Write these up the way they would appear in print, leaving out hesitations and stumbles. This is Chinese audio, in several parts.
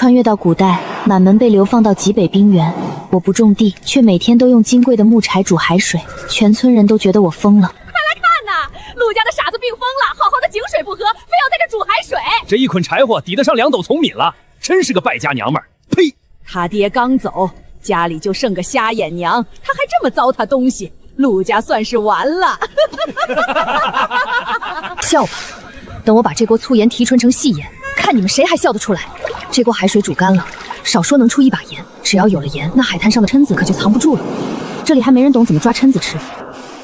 穿越到古代，满门被流放到极北冰原。我不种地，却每天都用金贵的木柴煮海水，全村人都觉得我疯了。快来看呐，陆家的傻子病疯了，好好的井水不喝，非要在这煮海水。这一捆柴火抵得上2斗糙米了，真是个败家娘们儿！呸！他爹刚走，家里就剩个瞎眼娘，他还这么糟蹋东西，陆家算是完了。笑吧，等我把这锅粗盐提纯成细盐，看你们谁还笑得出来。这锅海水煮干了，少说能出1把盐。只要有了盐，那海滩上的蛏子可就藏不住了。这里还没人懂怎么抓蛏子吃，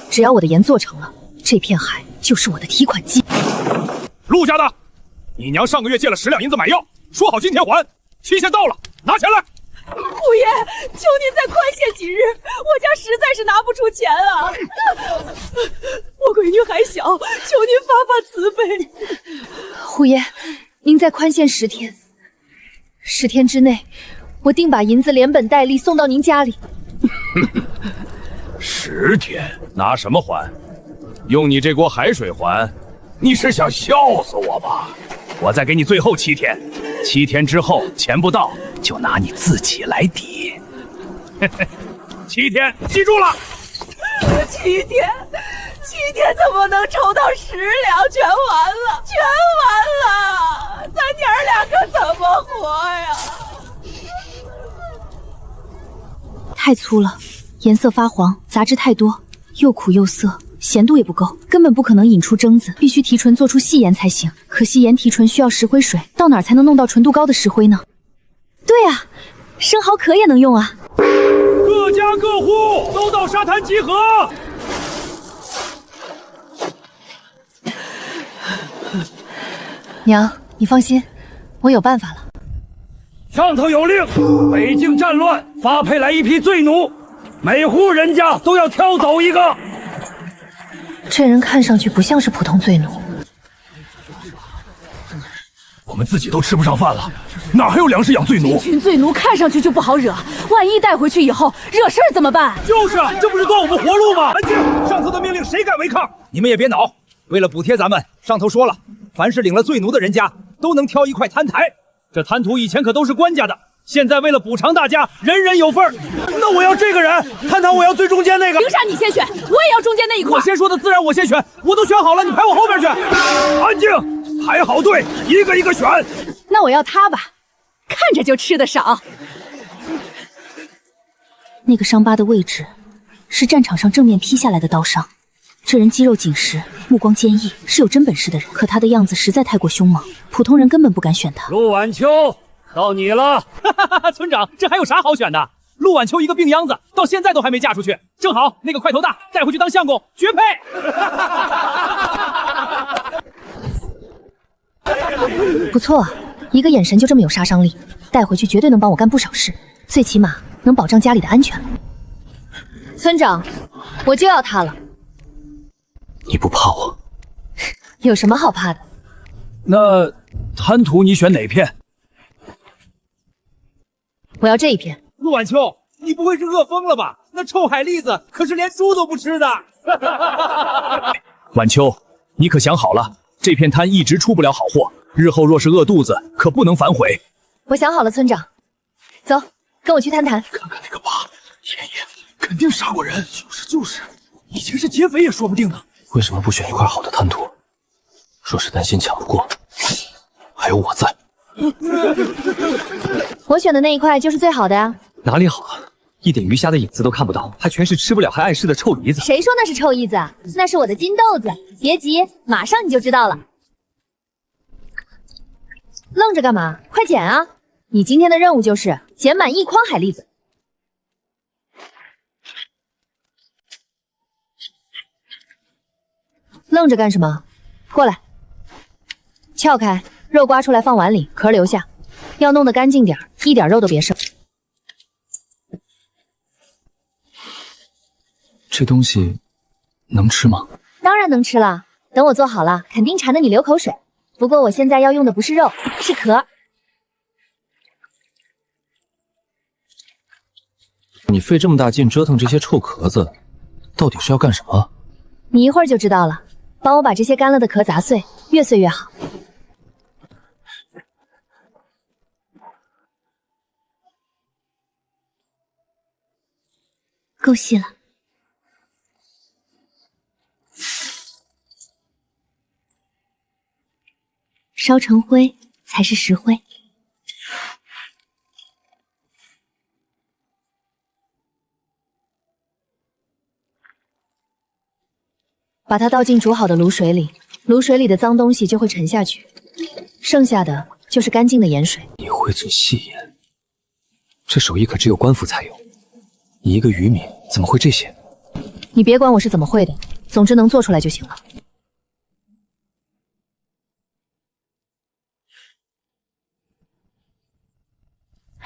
只要我的盐做成了，这片海就是我的提款机。陆家的，你娘上个月借了10两银子买药，说好今天还，期限到了，拿钱来。虎爷，求您再宽限几日，我家实在是拿不出钱啊！我闺女还小，求您发发慈悲。虎爷，您再宽限10天，10天之内，我定把银子连本带利送到您家里。10天拿什么还？用你这锅海水还？你是想笑死我吧？我再给你最后7天，7天之后钱不到，就拿你自己来抵。7天，记住了。7天怎么能筹到10两？全完了，全完了！咱娘2个怎么活呀？太粗了，颜色发黄，杂质太多，又苦又涩，咸度也不够，根本不可能引出蒸子，必须提纯做出细盐才行。可惜盐提纯需要石灰水，到哪儿才能弄到纯度高的石灰呢？对啊，生蚝壳也能用啊！各家各户都到沙滩集合。娘，你放心，我有办法了。上头有令，北境战乱，发配来1批罪奴，每户人家都要挑走1个。这人看上去不像是普通罪奴。我们自己都吃不上饭了，哪还有粮食养罪奴？这群罪奴看上去就不好惹，万一带回去以后惹事儿怎么办？就是啊，这不是断我们活路吗？安静！上头的命令谁敢违抗？你们也别恼，为了补贴咱们，上头说了，凡是领了罪奴的人家，都能挑1块滩台。这滩土以前可都是官家的，现在为了补偿大家，人人有份儿。那我要这个人，滩滩我要最中间那个。凭啥你先选？我也要中间那一块。我先说的，自然我先选。我都选好了，你排我后边去。安静，排好队，一个一个选。那我要他吧，看着就吃得少。那个伤疤的位置，是战场上正面劈下来的刀伤。这人肌肉紧实，目光坚毅，是有真本事的人。可他的样子实在太过凶猛，普通人根本不敢选他。陆晚秋，到你了。村长，这还有啥好选的？陆晚秋一个病秧子，到现在都还没嫁出去，正好那个块头大，带回去当相公，绝配。不错啊，一个眼神就这么有杀伤力，带回去绝对能帮我干不少事，最起码能保障家里的安全了。村长，我就要他了。你不怕我？有什么好怕的？那滩涂你选哪片？我要这一片。陆晚秋，你不会是饿疯了吧？那臭海蛎子可是连猪都不吃的。晚秋，你可想好了，这片滩一直出不了好货，日后若是饿肚子，可不能反悔。我想好了，村长，走，跟我去谈谈。看看那个疤，天爷，肯定杀过人。就是，以前是劫匪也说不定呢。为什么不选一块好的滩涂？若是担心抢不过，还有我在。我选的那一块就是最好的呀。哪里好啊？一点鱼虾的影子都看不到，还全是吃不了还碍事的臭梨子。谁说那是臭叶子？那是我的金豆子。别急，马上你就知道了。愣着干嘛？快捡啊！你今天的任务就是捡满1筐海蛎子。愣着干什么？过来，撬开，肉刮出来放碗里，壳留下，要弄得干净点，一点肉都别剩。这东西能吃吗？当然能吃了，等我做好了，肯定馋得你流口水。不过我现在要用的不是肉，是壳。你费这么大劲折腾这些臭壳子，到底是要干什么？你一会儿就知道了。帮我把这些干了的壳砸碎，越碎越好。够细了。烧成灰才是石灰。把它倒进煮好的卤水里，卤水里的脏东西就会沉下去，剩下的就是干净的盐水。你会做细盐，这手艺可只有官府才有。你一个渔民怎么会这些？你别管我是怎么会的，总之能做出来就行了。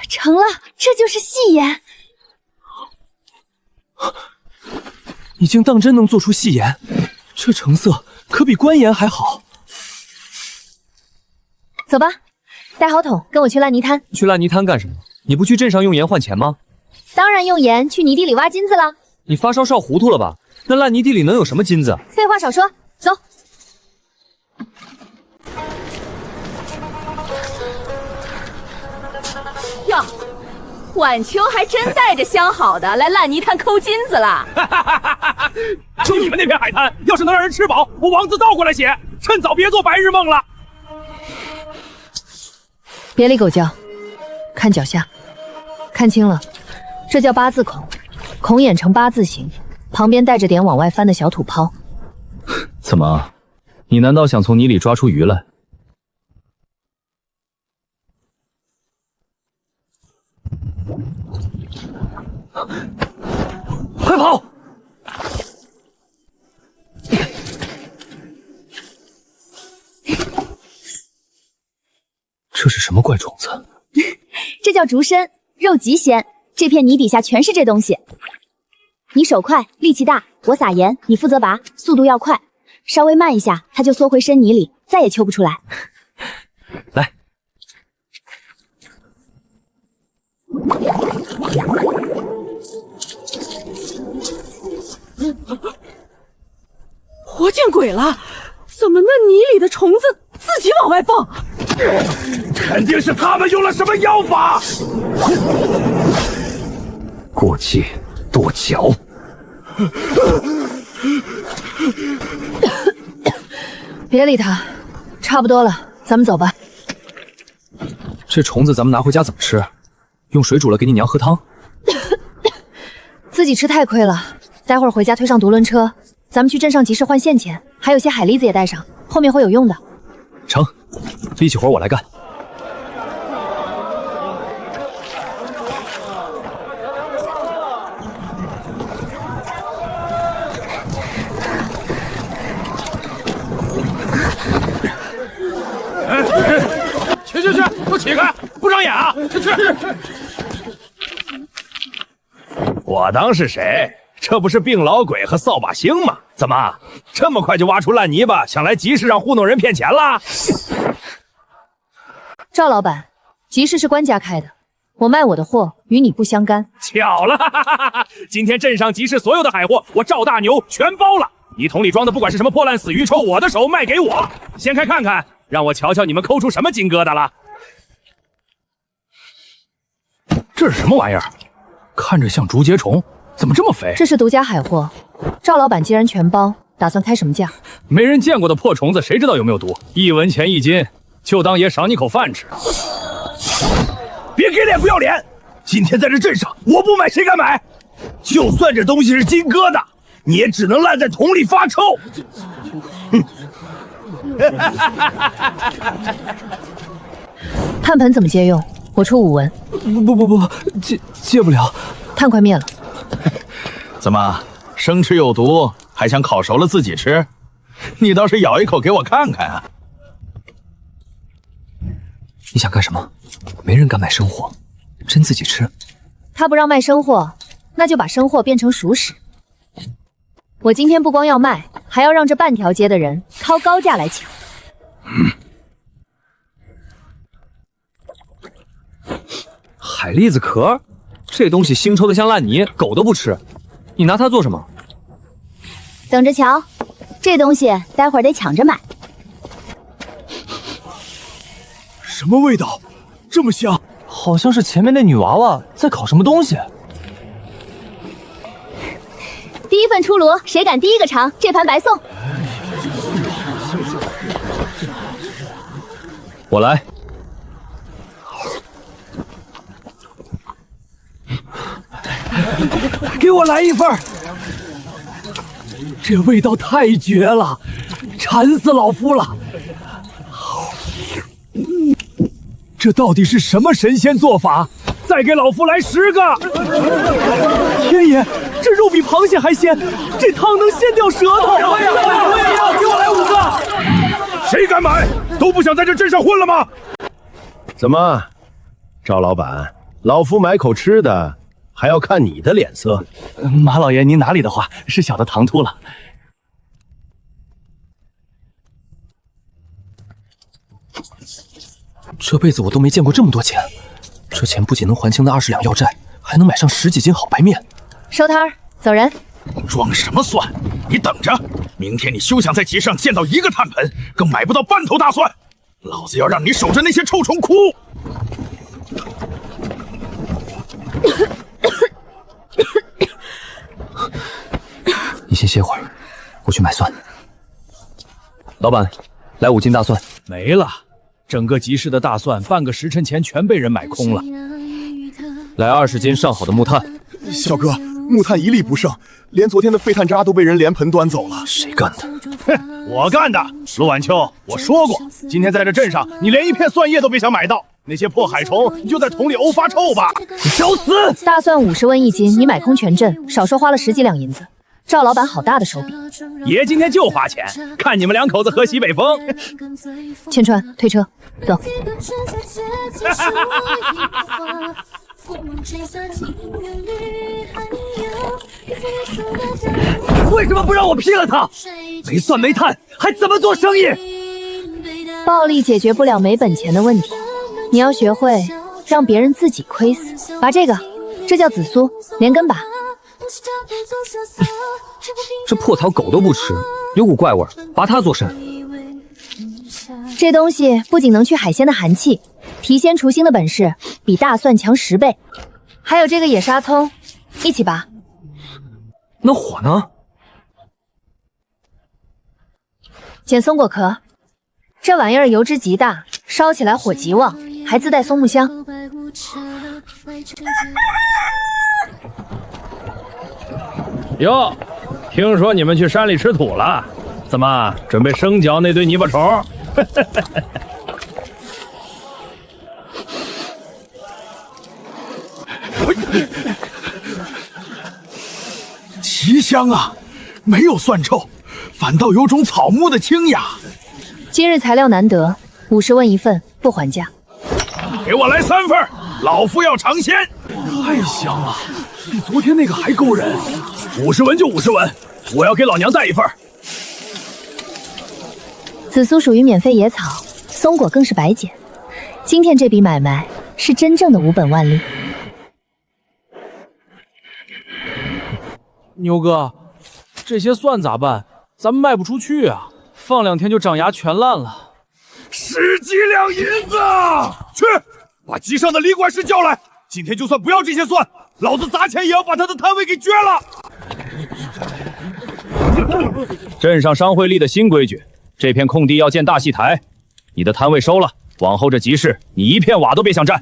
成了，这就是细盐。你竟当真能做出细盐？这成色可比官盐还好。走吧，带好桶，跟我去烂泥滩。去烂泥滩干什么？你不去镇上用盐换钱吗？当然用盐去泥地里挖金子了。你发烧烧糊涂了吧？那烂泥地里能有什么金子？废话少说，走。哟，晚秋还真带着相好的来烂泥滩抠金子了。就你们那片海滩，要是能让人吃饱，我王字倒过来写，趁早别做白日梦了。别理狗叫，看脚下，看清了，这叫八字孔，孔眼呈八字形，旁边带着点往外翻的小土泡。怎么，你难道想从泥里抓出鱼来？快跑！这是什么怪种子？这叫竹参，肉极鲜。这片泥底下全是这东西。你手快，力气大，我撒盐，你负责拔，速度要快。稍微慢一下，它就缩回深泥里，再也揪不出来。来。活见鬼了！怎么那泥里的虫子自己往外蹦？肯定是他们用了什么妖法。过界跺脚。别理他，差不多了，咱们走吧。这虫子咱们拿回家怎么吃？用水煮了给你娘喝汤？自己吃太亏了，待会儿回家推上独轮车，咱们去镇上集市换现钱，还有些海蛎子也带上，后面会有用的。成，力气活我来干。去，给我起开！不长眼啊！去！我当是谁？这不是病老鬼和扫把星吗？怎么这么快就挖出烂泥巴，想来集市上糊弄人骗钱了？赵老板，集市是官家开的，我卖我的货与你不相干。巧了，今天镇上集市所有的海货，我赵大牛全包了。你桶里装的不管是什么破烂死鱼，抽我的手卖给我。掀开看看，让我瞧瞧你们抠出什么金疙瘩了。这是什么玩意儿？看着像竹节虫，怎么这么肥？这是独家海货，赵老板既然全包，打算开什么价？没人见过的破虫子，谁知道有没有毒？1文钱1斤，就当爷赏你口饭吃。别给脸不要脸！今天在这镇上，我不买谁敢买？就算这东西是金疙瘩，你也只能烂在桶里发臭。炭盆怎么借用？我出5文。不，借不了。炭快灭了。怎么生吃有毒，还想烤熟了自己吃？你倒是咬一口给我看看啊！你想干什么？没人敢买生货，真自己吃。他不让卖生货，那就把生货变成熟食。我今天不光要卖，还要让这半条街的人掏高价来抢。海蛎子壳，这东西腥臭的像烂泥，狗都不吃。你拿它做什么？等着瞧，这东西待会儿得抢着买。什么味道？这么香？好像是前面那女娃娃在烤什么东西。第一份出炉，谁敢第一个尝，这盘白送。我来。给我来一份儿，这味道太绝了，馋死老夫了。这到底是什么神仙做法？再给老夫来10个！天爷，这肉比螃蟹还鲜，这汤能鲜掉舌头！我也要，给我来5个！谁敢买？都不想在这镇上混了吗？怎么，赵老板，老夫买口吃的，还要看你的脸色？马老爷，您哪里的话，是小的唐突了。这辈子我都没见过这么多钱，这钱不仅能还清那20两要债，还能买上10几斤好白面。收摊儿，走人。装什么蒜？你等着，明天你休想在集上见到1个炭盆，更买不到半头大蒜。老子要让你守着那些臭虫哭！你先歇会儿，我去买蒜。老板，来5斤大蒜。没了，整个集市的大蒜半个时辰前全被人买空了。来20斤上好的木炭。小哥，木炭一粒不剩，连昨天的废炭渣都被人连盆端走了。谁干的？哼，我干的。陆晚秋，我说过，今天在这镇上，你连一片蒜叶都别想买到。那些破海虫，你就在桶里欧发臭吧！你找死！大蒜50文1斤，你买空全镇，少说花了10几两银子。赵老板好大的手笔。爷今天就花钱，看你们2口子喝西北风。千川，推车，走。为什么不让我劈了他？没蒜没炭，还怎么做生意？暴力解决不了没本钱的问题，你要学会让别人自己亏死。拔这个，这叫紫苏，连根拔。这破草狗都不吃，有股怪味儿，拔它做甚？这东西不仅能去海鲜的寒气，提鲜除腥的本事比大蒜强10倍。还有这个野沙葱，一起拔。那火呢？捡松果壳，这玩意儿油脂极大，烧起来火极旺，还自带松木香。哟，听说你们去山里吃土了，怎么准备生嚼那堆泥巴虫？奇香啊，没有蒜臭，反倒有种草木的清雅。今日材料难得，50文1份，不还价。给我来3份，老夫要尝鲜。太香了，比昨天那个还勾人。50文就50文，我要给老娘带1份。紫苏属于免费野草，松果更是白捡。今天这笔买卖是真正的无本万利。牛哥，这些蒜咋办？咱们卖不出去啊，放2天就长芽全烂了。10几两银子，去把集上的李管事叫来。今天就算不要这些蒜，老子砸钱也要把他的摊位给撅了。镇上商会立的新规矩，这片空地要建大戏台，你的摊位收了，往后这集市你一片瓦都别想占。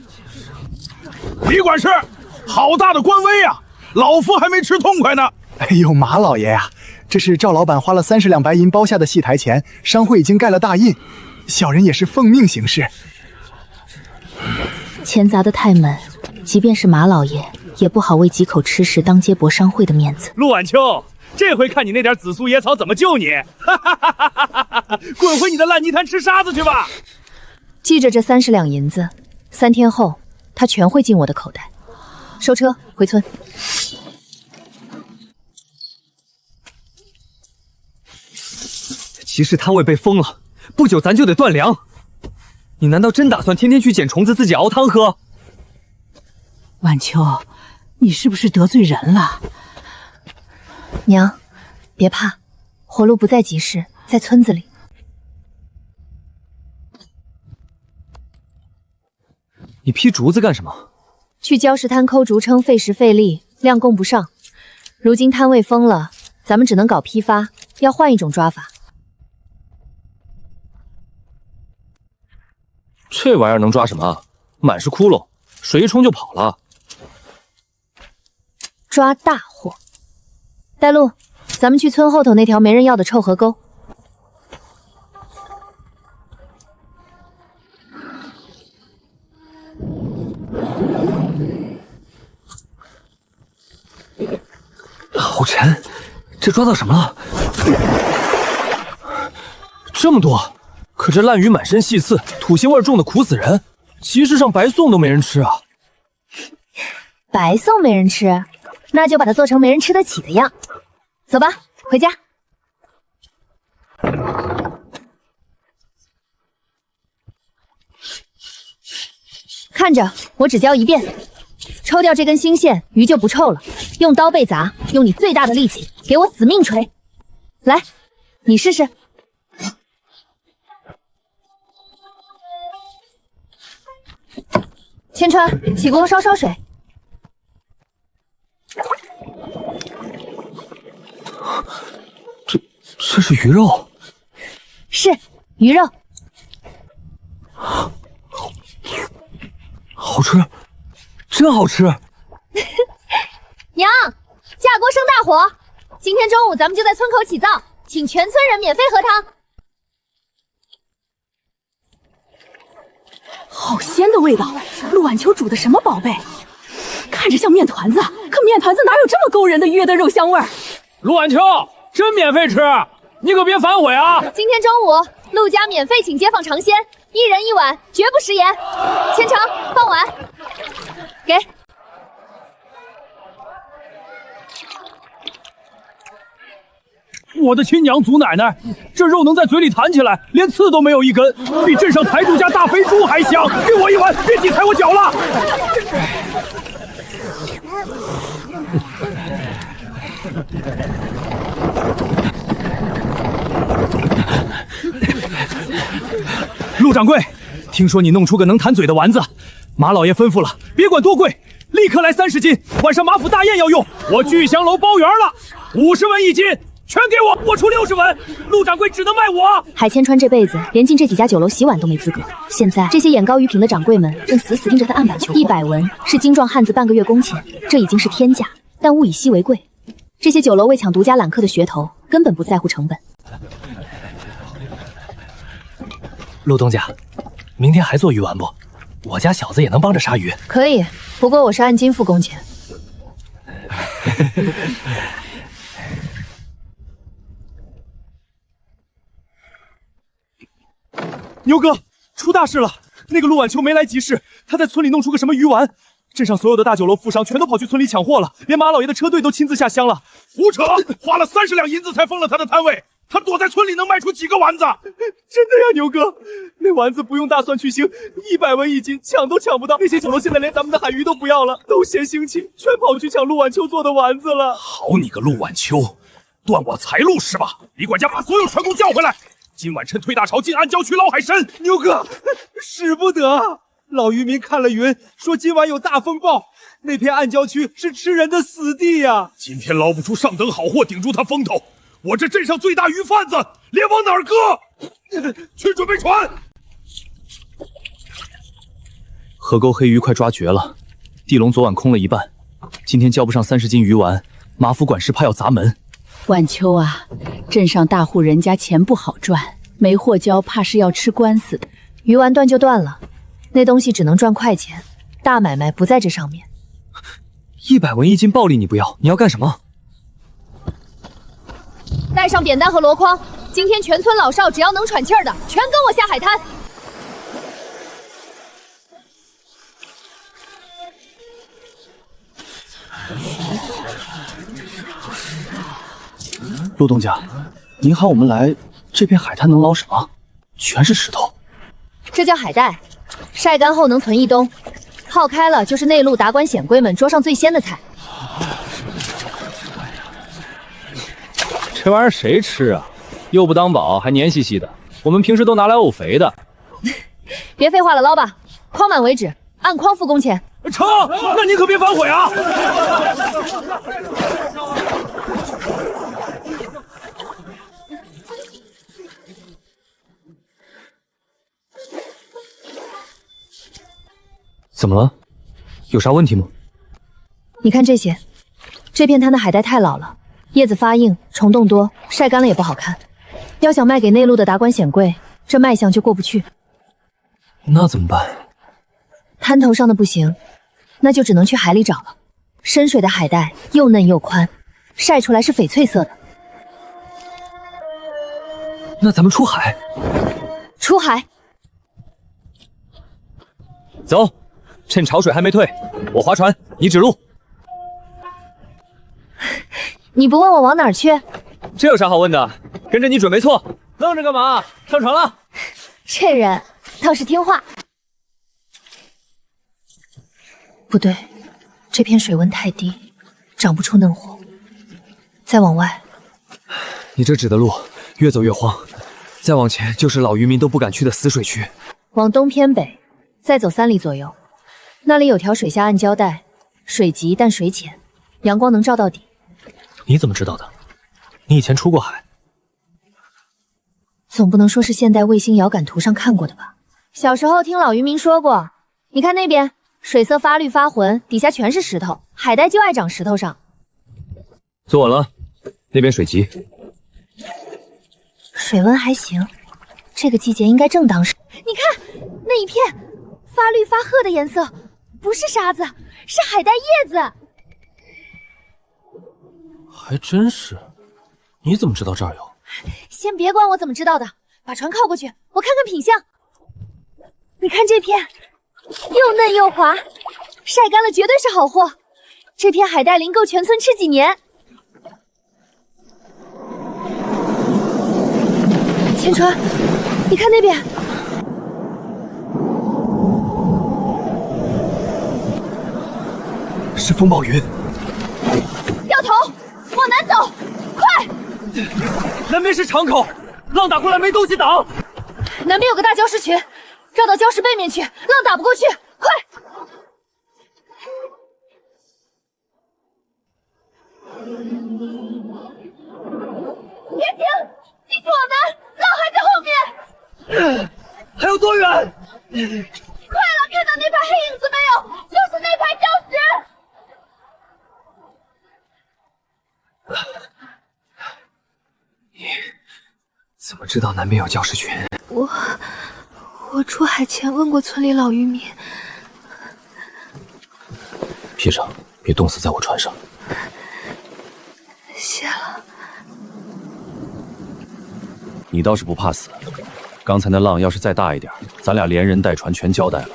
李管事，好大的官威啊！老夫还没吃痛快呢。哎呦，马老爷呀，这是赵老板花了30两白银包下的戏台钱，商会已经盖了大印，小人也是奉命行事。钱砸得太猛，即便是马老爷也不好为几口吃食当街驳商会的面子。陆晚秋，这回看你那点紫苏野草怎么救你！滚回你的烂泥潭吃沙子去吧！记着这30两银子，3天后他全会进我的口袋。收车回村。集市摊位被封了，不久咱就得断粮。你难道真打算天天去捡虫子自己熬汤喝？晚秋，你是不是得罪人了？娘，别怕，活路不在集市，在村子里。你劈竹子干什么？去礁石滩抠竹撑，费时费力，量供不上。如今摊位封了，咱们只能搞批发，要换一种抓法。这玩意儿能抓什么？满是窟窿，水一冲就跑了。抓大货。带路，咱们去村后头那条没人要的臭河沟。好沉，这抓到什么了？这么多，可这烂鱼满身细刺，土腥味重的苦死人。集市上白送都没人吃啊！白送没人吃，那就把它做成没人吃得起的样。走吧，回家。看着，我只教一遍。抽掉这根腥线，鱼就不臭了。用刀背砸，用你最大的力气，给我死命锤！来，你试试。千川，起锅烧烧水。这是鱼肉。是鱼肉。好吃，真好吃。娘，架锅生大火！今天中午咱们就在村口起灶，请全村人免费喝汤。好鲜的味道！陆晚秋煮的什么宝贝？看着像面团子，可面团子哪有这么勾人的约的肉香味儿？陆晚秋，真免费吃，你可别反悔啊！今天中午，陆家免费请街坊尝鲜，1人1碗，绝不食言。千成，放碗。给。我的亲娘祖奶奶，这肉能在嘴里弹起来，连刺都没有一根，比镇上财主家大肥猪还香！给我一碗，别挤踩我脚了！陆掌柜，听说你弄出个能弹嘴的丸子，马老爷吩咐了，别管多贵，立刻来30斤，晚上马府大宴要用，我聚香楼包圆了，50文1斤。全给我，我出60文，陆掌柜只能卖我。海千川这辈子连进这几家酒楼洗碗都没资格，现在这些眼高于屏的掌柜们正死死盯着他案板求货。100文是精壮汉子半个月工钱，这已经是天价，但物以稀为贵。这些酒楼为抢独家揽客的噱头，根本不在乎成本。陆东家，明天还做鱼丸不？我家小子也能帮着杀鱼。可以，不过我是按斤付工钱。牛哥，出大事了！那个陆晚秋没来集市，他在村里弄出个什么鱼丸，镇上所有的大酒楼富商全都跑去村里抢货了，连马老爷的车队都亲自下乡了。胡扯！花了30两银子才封了他的摊位，他躲在村里能卖出几个丸子？真的呀，牛哥，那丸子不用大蒜去腥，100文1斤，抢都抢不到。那些酒楼现在连咱们的海鱼都不要了，都嫌腥气，全跑去抢陆晚秋做的丸子了。好你个陆晚秋，断我财路是吧？李管家把所有船工叫回来。今晚趁退大潮进安郊区捞海参。牛哥，使不得！老渔民看了云，说今晚有大风暴，那片暗郊区是吃人的死地呀。今天捞不出上等好货顶住他风头，我这镇上最大鱼贩子连往哪儿搁？去准备船。河沟黑鱼快抓绝了，地笼昨晚空了一半，今天交不上30斤鱼丸，马府管事怕要砸门。晚秋啊，镇上大户人家钱不好赚，没货交怕是要吃官司的。鱼丸断就断了，那东西只能赚快钱，大买卖不在这上面。100文1斤暴利你不要，你要干什么？带上扁担和箩筐，今天全村老少只要能喘气儿的，全跟我下海滩。陆东家，您喊我们来，这片海滩能捞什么？全是石头。这叫海带，晒干后能存一冬，泡开了就是内陆达官显贵们桌上最鲜的菜。这玩意儿谁吃啊？又不当宝，还黏兮兮的。我们平时都拿来沤肥的。别废话了，捞吧，筐满为止，按筐付工钱。成，那您可别反悔啊！怎么了？有啥问题吗？你看这些，这片滩的海带太老了，叶子发硬，虫洞多，晒干了也不好看。要想卖给内陆的达官显贵，这卖相就过不去。那怎么办？滩头上的不行，那就只能去海里找了。深水的海带又嫩又宽，晒出来是翡翠色的。那咱们出海。出海。走，趁潮水还没退，我划船，你指路。你不问我往哪儿去？这有啥好问的？跟着你准没错。愣着干嘛？上船了。这人倒是听话。不对，这片水温太低，长不出嫩货。再往外，你这指的路越走越荒，再往前就是老渔民都不敢去的死水区。往东偏北，再走3里左右，那里有条水下暗礁带，水急但水浅，阳光能照到底。你怎么知道的？你以前出过海？总不能说是现代卫星遥感图上看过的吧？小时候听老渔民说过，你看那边水色发绿发浑，底下全是石头，海带就爱长石头上。坐稳了，那边水急。水温还行，这个季节应该正当时。你看那一片发绿发褐的颜色，不是沙子，是海带叶子。还真是，你怎么知道这儿有？先别管我怎么知道的，把船靠过去，我看看品相。你看这片，又嫩又滑，晒干了绝对是好货。这片海带鳞够全村吃几年。千川，你看那边，是风暴云。掉头，往南走，快！南边是场口，浪打过来没东西挡。南边有个大礁石群，绕到礁石背面去，浪打不过去，快！别停，继续往南，浪还在后面。还有多远？快了，看到那排黑影子没有？就是那排礁石。你怎么知道南边有礁石群？我出海前问过村里老渔民。披上，别冻死在我船上。谢了。你倒是不怕死。刚才那浪要是再大一点，咱俩连人带船全交代了。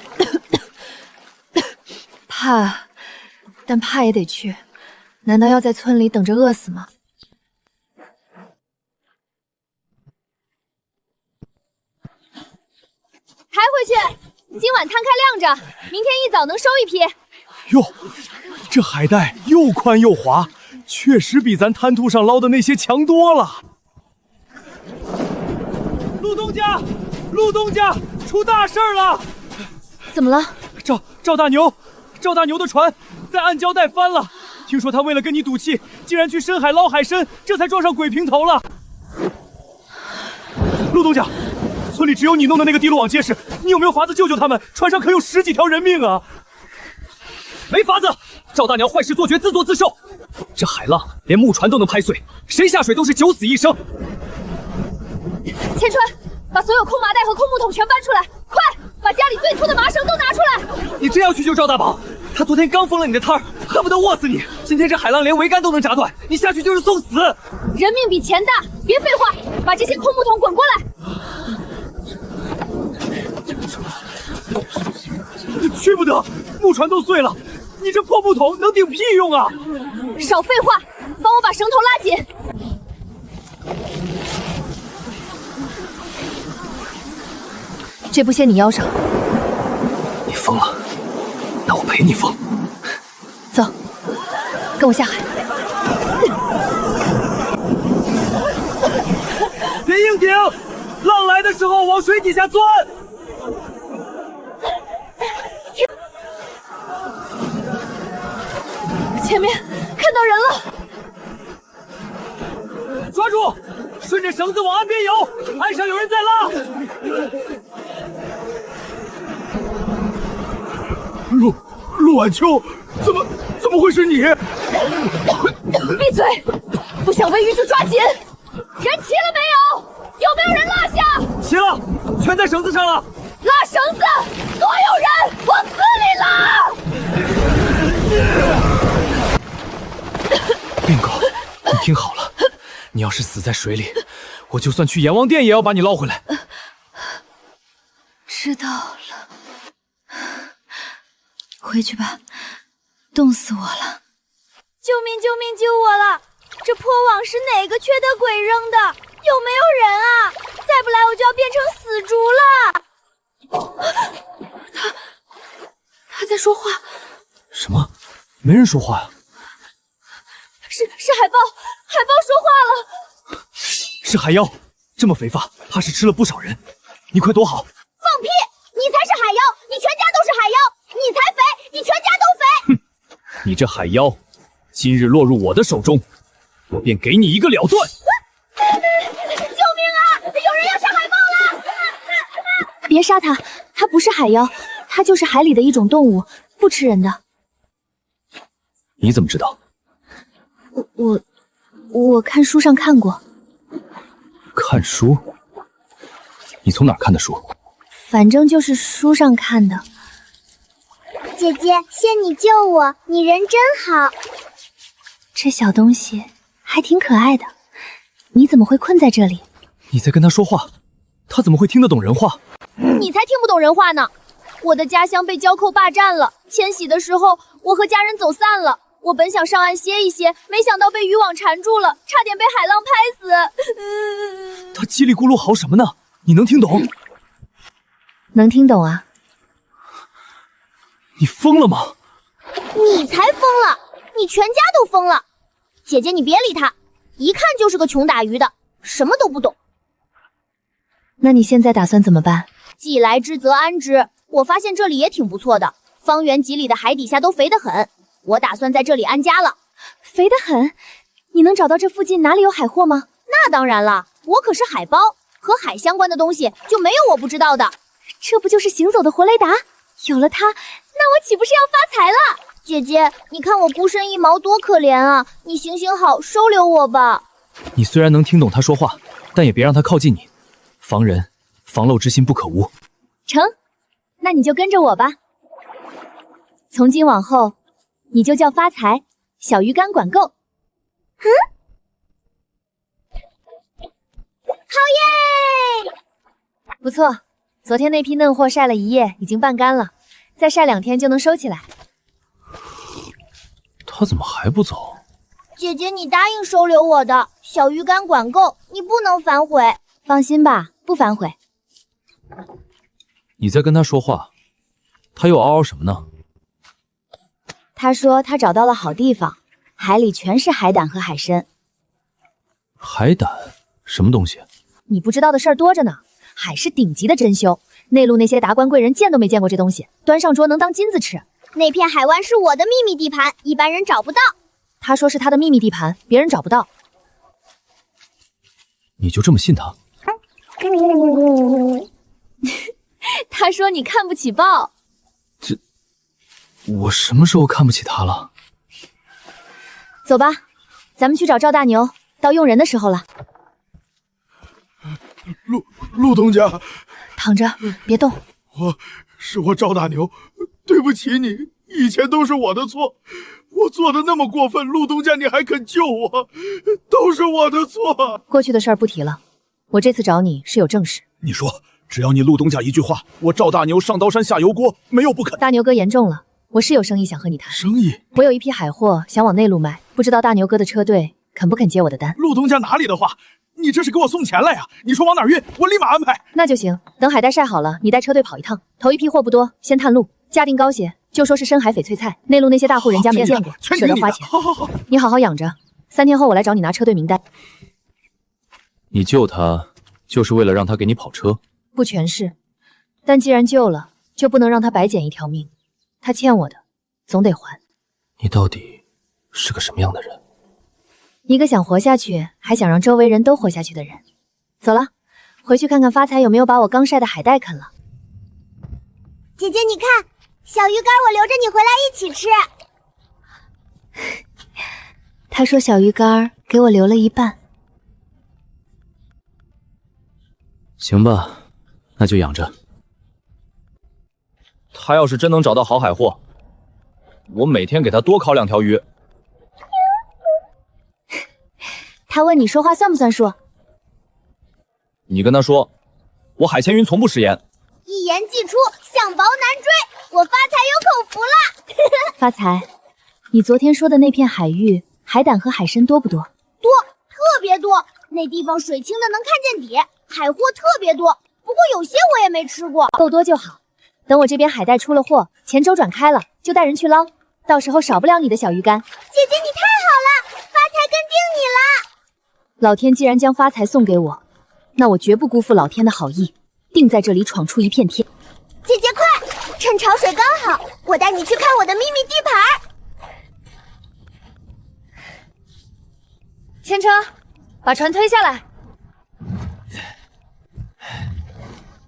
怕，但怕也得去。难道要在村里等着饿死吗？抬回去，今晚摊开晾着，明天一早能收一批。哟，这海带又宽又滑，确实比咱滩涂上捞的那些强多了。陆东家，陆东家，出大事了！怎么了？赵大牛的船在暗礁带翻了。听说他为了跟你赌气，竟然去深海捞海参，这才撞上鬼平头了。陆东家，村里只有你弄的那个地路网结实，你有没有法子救救他们？船上可有10几条人命啊！没法子，赵大娘坏事做绝，自作自受。这海浪连木船都能拍碎，谁下水都是九死一生。千川，把所有空麻袋和空木桶全搬出来，快！把家里最粗的麻绳都拿出来！你真要去救赵大宝？他昨天刚封了你的摊儿，恨不得握死你。今天这海浪连桅杆都能炸断，你下去就是送死。人命比钱大，别废话，把这些空木桶滚过来。去不得，木船都碎了，你这破木桶能顶屁用啊！少废话，帮我把绳头拉紧。这不限你腰上。你疯了？那我陪你疯。走，跟我下海。别硬顶，浪来的时候往水底下钻。前面看到人了，抓住！顺着绳子往岸边游，岸上有人在拉。陆晚秋，怎么会是你？闭嘴！不想喂鱼就抓紧。人齐了没有？有没有人落下？齐了，全在绳子上了。拉绳子！所有人往死里拉！病狗，你听好了，你要是死在水里，我就算去阎王殿也要把你捞回来。知道了，回去吧，冻死我了！救命！救命！救我了！这破网是哪个缺德鬼扔的？有没有人啊？再不来我就要变成死猪了！他在说话。什么？没人说话呀？是海豹，海豹说话了。是海妖，这么肥发，怕是吃了不少人。你快躲好！放屁！你才是海妖，你全家都是海妖，你才肥，你全家都肥！哼，你这海妖，今日落入我的手中，我便给你一个了断！救命啊！有人要杀海豹了！别杀他，他不是海妖，他就是海里的一种动物，不吃人的。你怎么知道？我看书上看过。看书？你从哪儿看的书？反正就是书上看的。姐姐，谢你救我，你人真好。这小东西还挺可爱的。你怎么会困在这里？你在跟他说话，他怎么会听得懂人话？你才听不懂人话呢！我的家乡被交寇霸占了，迁徙的时候，我和家人走散了。我本想上岸歇一歇，没想到被渔网缠住了，差点被海浪拍死。他叽里咕噜嚎什么呢？你能听懂？能听懂啊。你疯了吗？你才疯了！你全家都疯了！姐姐，你别理他，一看就是个穷打鱼的，什么都不懂。那你现在打算怎么办？既来之则安之。我发现这里也挺不错的，方圆几里的海底下都肥得很。我打算在这里安家了。肥得很？你能找到这附近哪里有海货吗？那当然了，我可是海豹，和海相关的东西就没有我不知道的。这不就是行走的活雷达？有了它，那我岂不是要发财了？姐姐，你看我孤身一毛多可怜啊！你行行好，收留我吧。你虽然能听懂他说话，但也别让他靠近你。防人，防漏之心不可无。成，那你就跟着我吧。从今往后，你就叫发财，小鱼干管够。好耶！不错，昨天那批嫩货晒了一夜，已经半干了，再晒2天就能收起来。他怎么还不走？姐姐，你答应收留我的，小鱼干管够，你不能反悔。放心吧，不反悔。你在跟他说话，他又嗷嗷什么呢？他说他找到了好地方，海里全是海胆和海参。海胆？什么东西？你不知道的事儿多着呢。海是顶级的珍馐，内陆那些达官贵人见都没见过这东西，端上桌能当金子吃。那片海湾是我的秘密地盘，一般人找不到。他说是他的秘密地盘，别人找不到。你就这么信他？他说你看不起豹。我什么时候看不起他了？走吧，咱们去找赵大牛，到用人的时候了。陆东家，躺着，别动。我赵大牛，对不起你，以前都是我的错，我做的那么过分，陆东家你还肯救我，都是我的错。过去的事儿不提了，我这次找你是有正事。你说，只要你陆东家一句话，我赵大牛上刀山下油锅，没有不肯。大牛哥言重了，我是有生意想和你谈。生意？我有一批海货想往内陆卖，不知道大牛哥的车队肯不肯接我的单？陆东家哪里的话？你这是给我送钱了呀？你说往哪儿运，我立马安排。那就行，等海带晒好了，你带车队跑一趟。头一批货不多，先探路，价定高些，就说是深海翡翠菜，内陆那些大户人家没见过，舍得花钱。好，你好好养着，3天后我来找你拿车队名单。你救他就是为了让他给你跑车？不全是，但既然救了，就不能让他白捡一条命。他欠我的，总得还。你到底是个什么样的人？一个想活下去，还想让周围人都活下去的人。走了，回去看看发财有没有把我刚晒的海带啃了。姐姐，你看，小鱼干我留着你回来一起起吃。他说小鱼干给我留了一半。行吧，那就养着。他要是真能找到好海货，我每天给他多烤2条鱼。他问你说话算不算数？你跟他说，我海鲜云从不食盐。一言既出，相薄难追，我发财有口福了。发财，你昨天说的那片海域，海胆和海参多不多？多，特别多。那地方水清的能看见底，海货特别多。不过有些我也没吃过。够多就好。等我这边海带出了货，钱周转开了，就带人去捞，到时候少不了你的小鱼干。姐姐你太好了，发财跟定你了。老天既然将发财送给我，那我绝不辜负老天的好意，定在这里闯出一片天。姐姐快，趁潮水刚好，我带你去看我的秘密地盘。牵车，把船推下来。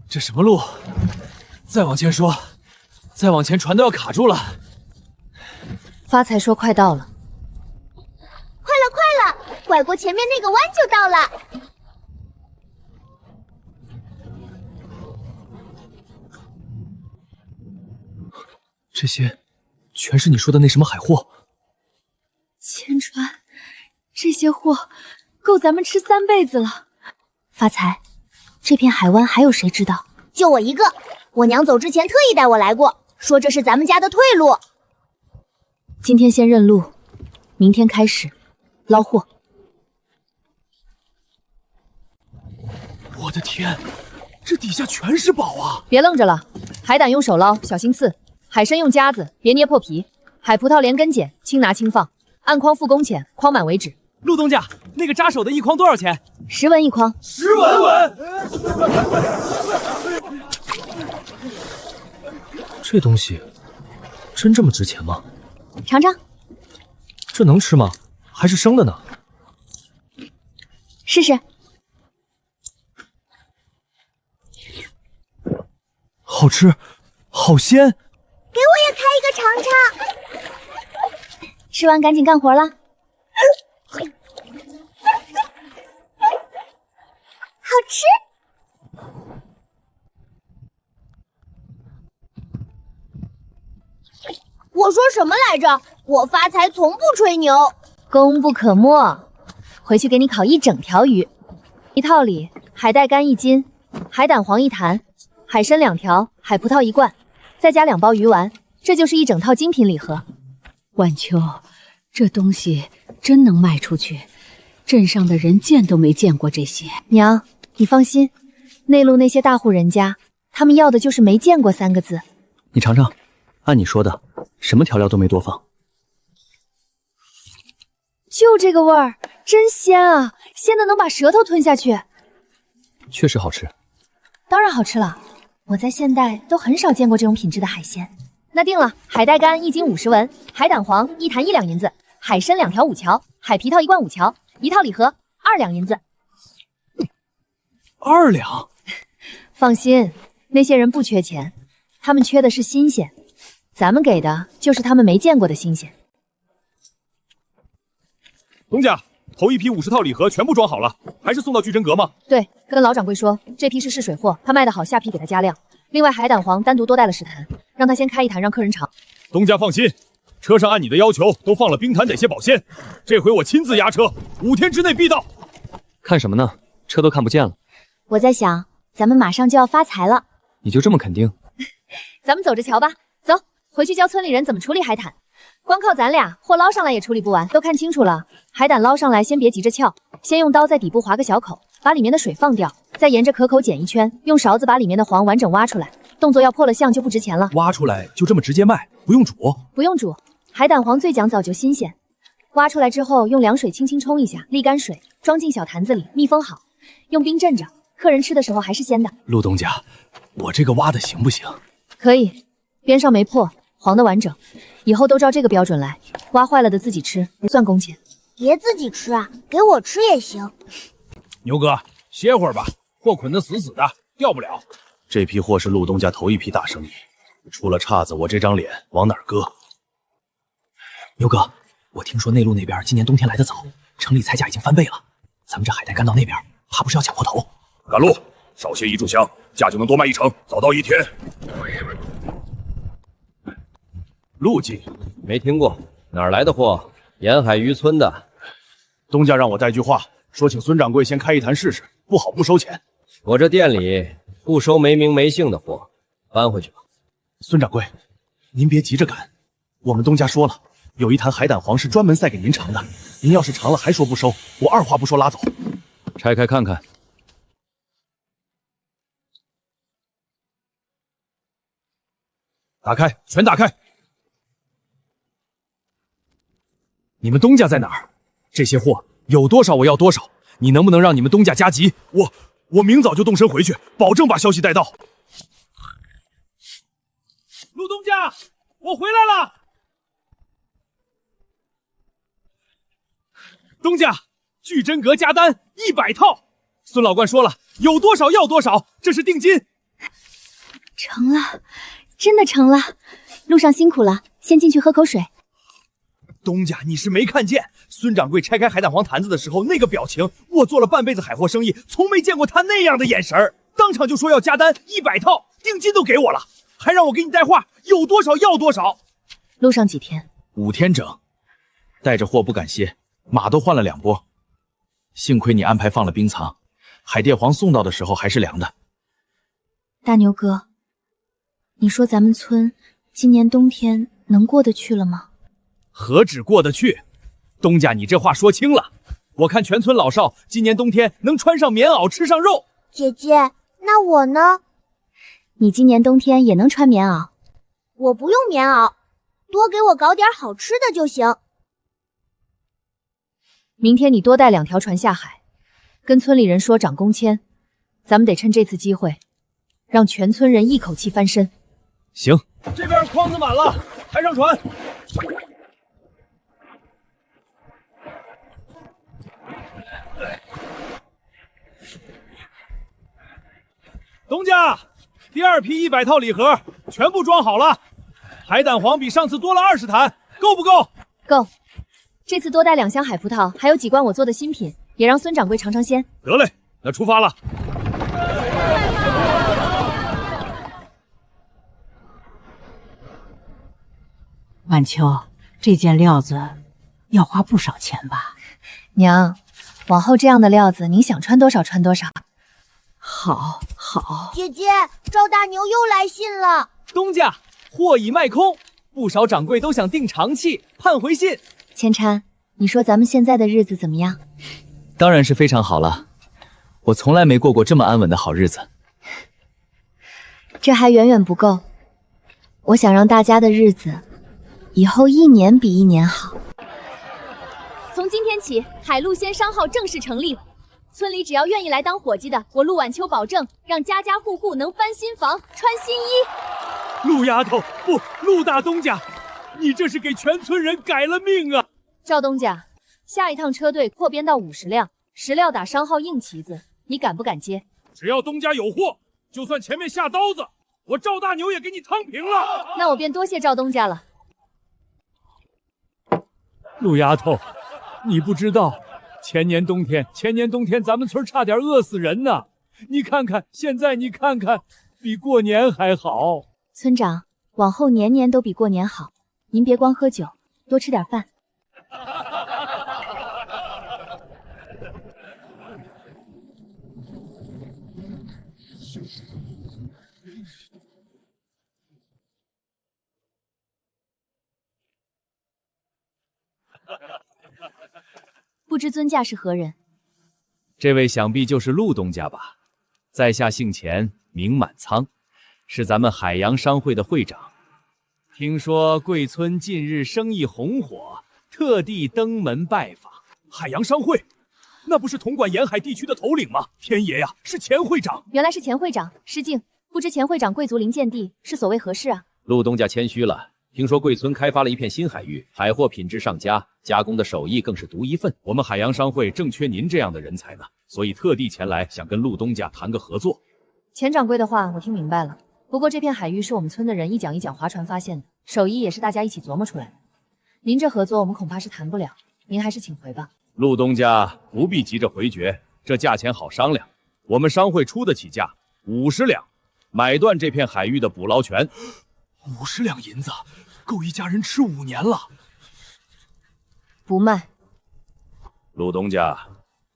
这什么路？再往前说，再往前船都要卡住了。发财说快到了。快了快了，拐过前面那个弯就到了。这些全是你说的那什么海货？千船，这些货够咱们吃3辈子了。发财，这片海湾还有谁知道？就我一个，我娘走之前特意带我来过，说这是咱们家的退路。今天先认路，明天开始捞货。我的天，这底下全是宝啊！别愣着了，海胆用手捞，小心刺；海参用夹子，别捏破皮；海葡萄连根剪，轻拿轻放，按筐复工钱，筐满为止。陆东家，那个扎手的1筐多少钱？10文1筐。10文！这东西真这么值钱吗？尝尝。这能吃吗？还是生的呢？试试。好吃，好鲜。给我也开一个尝尝。吃完赶紧干活啦。好吃。我说什么来着？我发财从不吹牛。功不可没，回去给你烤1整条鱼。一套里海带干1斤，海胆黄1坛，海参2条，海葡萄1罐，再加2包鱼丸，这就是一整套精品礼盒。晚秋，这东西真能卖出去？镇上的人见都没见过这些。娘，你放心，内陆那些大户人家，他们要的就是没见过3个字。你尝尝，按你说的，什么调料都没多放，就这个味儿，真鲜啊！鲜的能把舌头吞下去。确实好吃。当然好吃了，我在现代都很少见过这种品质的海鲜。那定了，海带干1斤50文，海胆黄1坛1两银子，海参2条5乔，海皮套1罐5乔，一套礼盒2两银子。2两？放心，那些人不缺钱，他们缺的是新鲜，咱们给的就是他们没见过的新鲜。东家，头一批50套礼盒全部装好了，还是送到聚真阁吗？对，跟老掌柜说，这批是试水货，他卖的好，下批给他加量。另外海胆黄单独多带了10坛，让他先开1坛让客人尝。东家放心，车上按你的要求都放了冰坛得蟹保鲜，这回我亲自押车，5天之内必到。看什么呢？车都看不见了。我在想，咱们马上就要发财了，你就这么肯定？咱们走着瞧吧。走，回去教村里人怎么处理海胆。光靠咱俩，货捞上来也处理不完。都看清楚了，海胆捞上来先别急着撬，先用刀在底部划个小口，把里面的水放掉，再沿着壳口剪1圈，用勺子把里面的黄完整挖出来。动作要破了相就不值钱了。挖出来就这么直接卖，不用煮？不用煮，海胆黄最讲早就新鲜。挖出来之后用凉水轻轻冲一下，沥干水，装进小坛子里，密封好，用冰镇着，客人吃的时候还是鲜的。陆东家，我这个挖的行不行？可以，边上没破，黄的完整，以后都照这个标准来。挖坏了的自己吃，不算工钱。别自己吃啊，给我吃也行。牛哥，歇会儿吧，货捆得死死的，掉不了。这批货是陆东家头一批大生意，出了岔子，我这张脸往哪儿搁？牛哥，我听说内陆那边今年冬天来得早，城里菜价已经翻倍了。咱们这海带干到那边，怕不是要抢破头？赶路，少卸1炷香，价就能多卖1成，早到1天。陆记没听过，哪儿来的货？沿海渔村的。东家让我带句话，说请孙掌柜先开一坛试试，不好不收钱。我这店里不收没名没姓的货，搬回去吧。孙掌柜，您别急着赶，我们东家说了，有一坛海胆黄是专门赛给您尝的，您要是尝了还说不收，我二话不说拉走。拆开看看。打开，全打开！你们东家在哪儿？这些货有多少我要多少，你能不能让你们东家加急？我明早就动身回去，保证把消息带到。陆东家，我回来了。东家，巨真阁加单100套，孙老倌说了，有多少要多少，这是定金。成了，真的成了。路上辛苦了，先进去喝口水。东家，你是没看见孙掌柜拆开海胆黄坛子的时候那个表情？我做了半辈子海货生意，从没见过他那样的眼神儿，当场就说要加单100套，定金都给我了，还让我给你带话，有多少要多少。路上几天？5天整，带着货不敢歇，马都换了2拨。幸亏你安排放了冰藏，海淀黄送到的时候还是凉的。大牛哥，你说咱们村今年冬天能过得去了吗？何止过得去，东家你这话说轻了。我看全村老少今年冬天能穿上棉袄吃上肉。姐姐，那我呢？你今年冬天也能穿棉袄。我不用棉袄，多给我搞点好吃的就行。明天你多带2条船下海，跟村里人说涨工签，咱们得趁这次机会，让全村人一口气翻身。行，这边筐子满了，抬上船。东家，第2批100套礼盒全部装好了，海胆黄比上次多了20坛，够不够？够。这次多带2箱海葡萄，还有几罐我做的新品，也让孙掌柜尝尝鲜。得嘞，那出发了。晚秋，这件料子要花不少钱吧？娘，往后这样的料子，您想穿多少穿多少。好。姐姐，赵大牛又来信了。东家，货已卖空，不少掌柜都想订长期，盼回信。千찬，你说咱们现在的日子怎么样？当然是非常好了，我从来没过过这么安稳的好日子。这还远远不够，我想让大家的日子以后1年比1年好。从今天起，海陆鲜商号正式成立。村里只要愿意来当伙计的，我陆晚秋保证让家家户户能翻新房、穿新衣。陆丫头，不，陆大东家，你这是给全村人改了命啊！赵东家，下一趟车队扩编到50辆，10料打商号硬旗子，你敢不敢接？只要东家有货，就算前面下刀子，我赵大牛也给你趟平了。那我便多谢赵东家了。陆丫头，你不知道，前年冬天咱们村差点饿死人呢。你看看现在，你看看，比过年还好。村长，往后年年都比过年好，您别光喝酒，多吃点饭。不知尊驾是何人？这位想必就是陆东家吧？在下姓钱，名满仓，是咱们海洋商会的会长。听说贵村近日生意红火，特地登门拜访。海洋商会，那不是统管沿海地区的头领吗？天爷呀，是钱会长！原来是钱会长，失敬，不知钱会长贵族临见地，是所谓何事啊？陆东家谦虚了。听说贵村开发了一片新海域，海货品质上佳，加工的手艺更是独一份。我们海洋商会正缺您这样的人才呢，所以特地前来想跟陆东家谈个合作。钱掌柜的话我听明白了，不过这片海域是我们村的人一桨一桨划船发现的，手艺也是大家一起琢磨出来的。您这合作我们恐怕是谈不了，您还是请回吧。陆东家不必急着回绝，这价钱好商量。我们商会出得起价，50两，买断这片海域的捕捞权。50两银子，够一家人吃5年了。不卖。陆东家，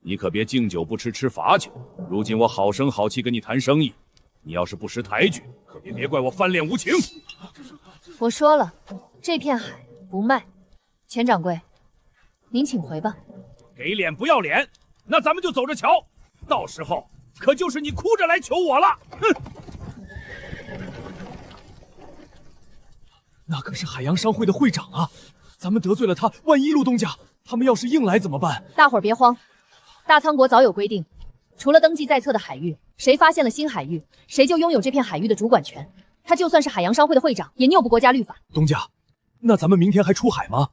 你可别敬酒不吃吃罚酒。如今我好声好气跟你谈生意，你要是不识抬举，可别怪我翻脸无情。我说了，这片海不卖。钱掌柜，您请回吧。给脸不要脸，那咱们就走着瞧。到时候可就是你哭着来求我了。哼！那可是海洋商会的会长啊，咱们得罪了他，万一陆东家他们要是硬来怎么办？大伙儿别慌，大仓国早有规定，除了登记在册的海域，谁发现了新海域，谁就拥有这片海域的主管权。他就算是海洋商会的会长，也拗不过国家律法。东家，那咱们明天还出海吗？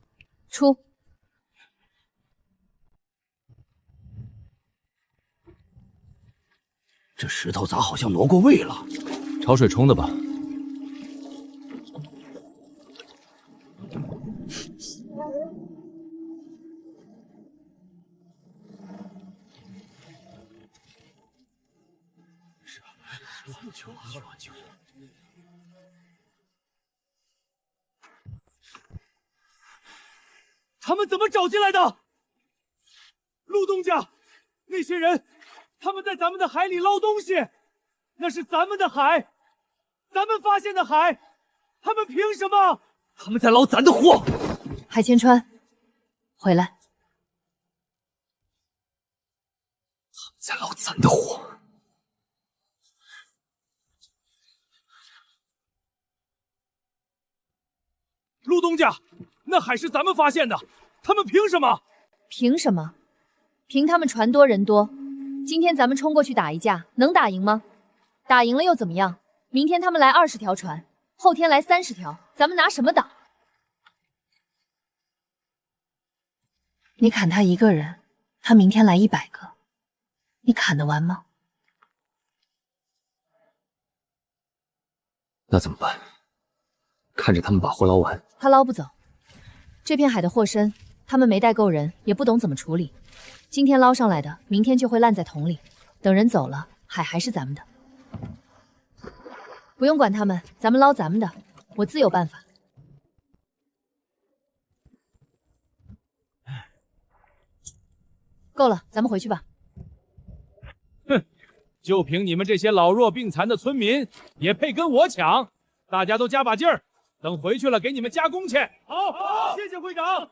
出。这石头咋好像挪过位了？潮水冲的吧？他们怎么找进来的？陆东家，那些人，他们在咱们的海里捞东西，那是咱们的海，咱们发现的海，他们凭什么？他们在捞咱的货。海千川，回来。他们在捞咱的货。陆东家，那海是咱们发现的，他们凭什么？凭什么？凭他们船多人多。今天咱们冲过去打一架，能打赢吗？打赢了又怎么样？明天他们来20条船，后天来30条，咱们拿什么挡？你砍他一个人，他明天来100个，你砍得完吗？那怎么办？看着他们把货捞完。他捞不走，这片海的货深，他们没带够人，也不懂怎么处理。今天捞上来的，明天就会烂在桶里。等人走了，海还是咱们的。不用管他们，咱们捞咱们的，我自有办法。够了，咱们回去吧。哼，就凭你们这些老弱病残的村民，也配跟我抢？大家都加把劲儿，等回去了给你们加工去。好，谢谢会长。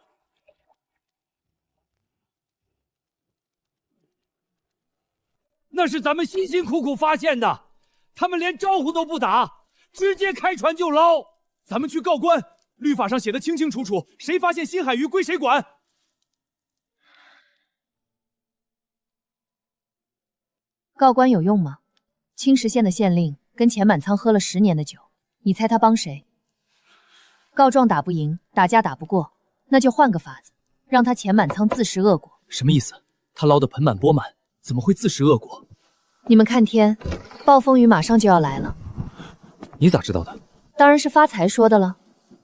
那是咱们辛辛苦苦发现的，他们连招呼都不打，直接开船就捞。咱们去告官，律法上写的清清楚楚，谁发现新海域归谁管。告官有用吗？青石县的县令跟钱满仓喝了10年的酒，你猜他帮谁？告状打不赢，打架打不过，那就换个法子，让他钱满仓自食恶果。什么意思？他捞得盆满钵满，怎么会自食恶果？你们看天，暴风雨马上就要来了。你咋知道的？当然是发财说的了。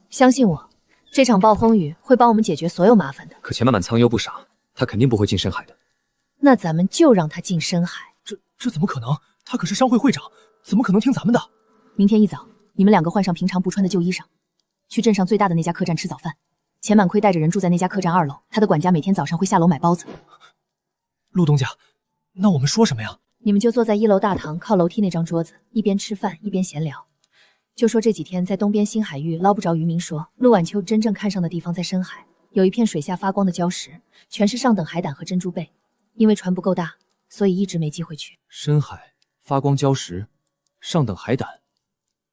相信我，这场暴风雨会帮我们解决所有麻烦的。可钱满仓又不傻，他肯定不会进深海的。那咱们就让他进深海。这怎么可能？他可是商会会长，怎么可能听咱们的？明天一早，你们2个换上平常不穿的旧衣裳，去镇上最大的那家客栈吃早饭。钱满亏带着人住在那家客栈2楼，他的管家每天早上会下楼买包子。陆东家，那我们说什么呀？你们就坐在1楼大堂靠楼梯那张桌子，一边吃饭一边闲聊。就说这几天在东边新海域捞不着渔民说，陆晚秋真正看上的地方在深海，有一片水下发光的礁石，全是上等海胆和珍珠贝。因为船不够大，所以一直没机会去。深海发光礁石，上等海胆，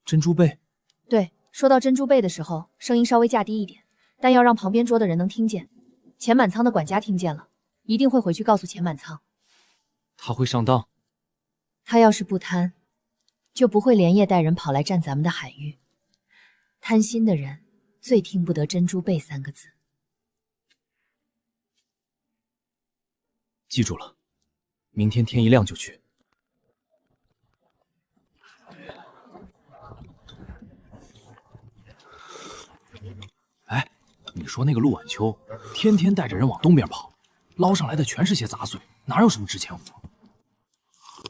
珍珠贝。对，说到珍珠贝的时候，声音稍微价低一点，但要让旁边桌的人能听见。钱满仓的管家听见了，一定会回去告诉钱满仓。他会上当？他要是不贪，就不会连夜带人跑来占咱们的海域。贪心的人最听不得珍珠贝3个字。记住了，明天天一亮就去。哎，你你说那个陆晚秋，天天带着人往东边跑，捞上来的全是些杂碎，哪有什么值钱货？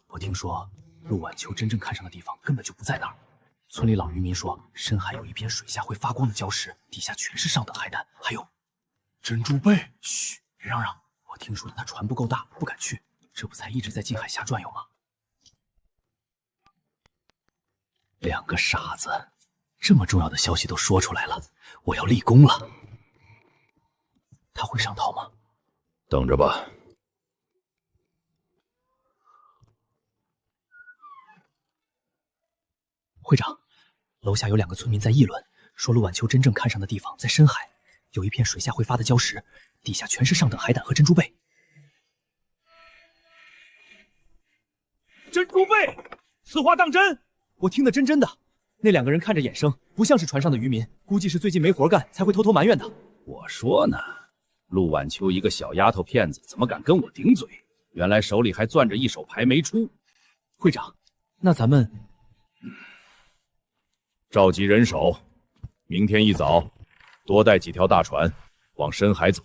我听说陆晚秋真正看上的地方根本就不在那儿。村里老渔民说，深海有一片水下会发光的礁石，底下全是上等海胆，还有珍珠贝。嘘，别嚷嚷！我听说他船不够大，不敢去，这不才一直在近海瞎转悠吗？两个傻子，这么重要的消息都说出来了，我要立功了。他会上套吗？等着吧。会长，楼下有2个村民在议论，说陆晚秋真正看上的地方在深海，有一片水下会发的礁石，底下全是上等海胆和珍珠贝。珍珠贝，此话当真？我听得真的。那2个人看着眼生，不像是船上的渔民，估计是最近没活干才会偷偷埋怨的。我说呢，陆晚秋一个小丫头片子，怎么敢跟我顶嘴？原来手里还攥着一手牌没出。会长，那咱们召集人手，明天一早多带几条大船往深海走。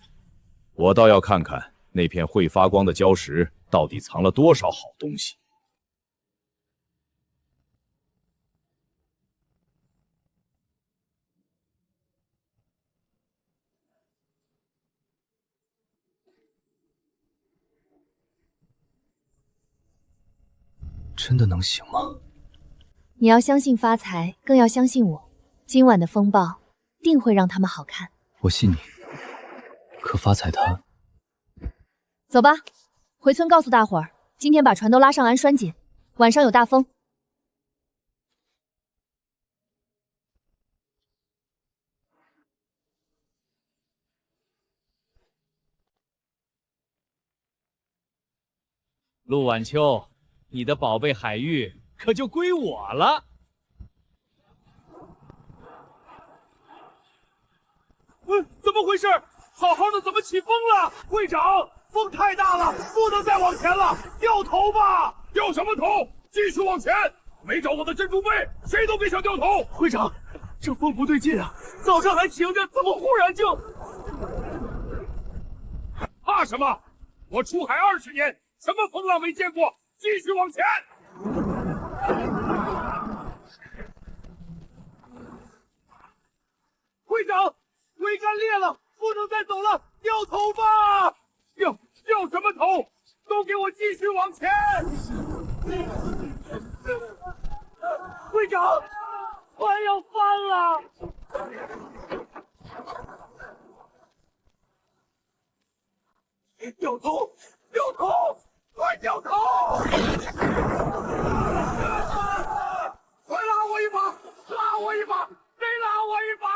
我倒要看看那片会发光的礁石到底藏了多少好东西。真的能行吗？你要相信发财，更要相信我。今晚的风暴定会让他们好看。我信你。可发财他……走吧，回村告诉大伙儿，今天把船都拉上岸拴紧，晚上有大风。陆晚秋，你的宝贝海域可就归我了。怎么回事？好好的怎么起风了？会长，风太大了，不能再往前了，掉头吧！掉什么头？继续往前！没找我的珍珠贝，谁都别想掉头！会长，这风不对劲啊！早上还晴着，怎么忽然就……怕什么？我出海20年，什么风浪没见过？继续往前！会长，桅杆裂了，不能再走了，掉头吧！掉什么头？都给我继续往前！会长，船要翻了！掉头！掉头！快掉头！快拉我一把！拉我一把！谁拉我一把？